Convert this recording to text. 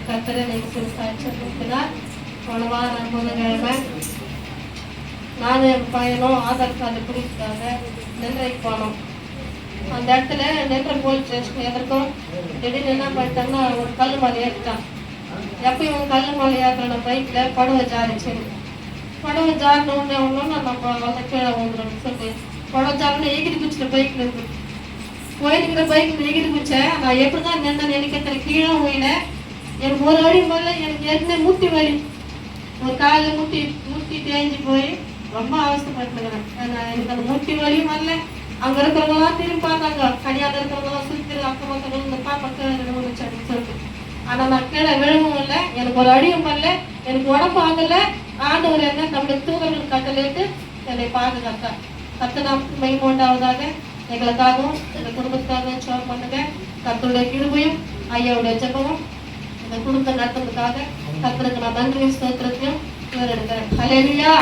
கர்த்தரை எனக்கு சாட்சியிருக்கிறார். போன வாரம் புதன்கிழமை நானும் என் பையனும் ஆதார் கார்டு பிடிக்காத நெல்லைக்கு போனோம். அந்த இடத்துல நெல்லை போலீஸ் ஸ்டேஷன் எதற்கும் திடீர்னு என்ன பண்ணிட்டாங்கன்னா ஒரு கல் மலை ஏறிட்டான். எப்பயும் கல் மலை ஏற்றுற பைக்கில் புடவை ஜாரிச்சு. புடவை ஜாரினோடனே நம்ம வந்து கீழே வந்துடும் சொல்லி புடவை ஜாரினு எகிரி குச்சிட்டு பைக்கில் இருக்கு. போயிட்டுக்கிற பைக்கில் எகிரி குச்சேன். நான் எப்படி தான் நின்றேன் எனக்கு எத்தனை கீழே போயில. எனக்கு ஒரு அடி மேலே எனக்கு ஏற்கனவே முட்டி வலி, ஒரு காலில் முட்டி தேஞ்சு போய் ரொம்ப அவசரப்பட்டுக்கிறேன். எனக்கு அந்த முட்டி வலி வரல. அங்கே இருக்கிறவங்களாம் திரும்பி பார்த்தாங்க. கனியால் இருக்கிறவங்களாம் சுற்றி அக்கம் பக்கங்கள் இந்த பாப்பா கீழே விழுந்துச்சு அப்படின்னு சொல்லிட்டு. ஆனால் நான் கீழே விழவும் இல்லை, எனக்கு ஒரு அடியும் வரல, எனக்கு உடம்பு ஆகலை. ஆண்டவர் என்ன நம்முடைய தூதர்கள் கட்டளையிட்டு என்னை பாதுகாத்தா. கர்த்தருக்கு மகிமை உண்டாவதாக. எங்களுக்காகவும் எங்கள் குடும்பத்துக்காகவும் ஜெபம் பண்ணுங்க. கர்த்தருடைய கிருபையும் ஐயாவுடைய ஜெபமும் இந்த குடும்பத்தை நடத்துறதுக்காக கர்த்தருக்கு நான் நன்றியும் ஸ்தோத்திரத்தையும் எடுக்கிறேன். ஹல்லேலூயா.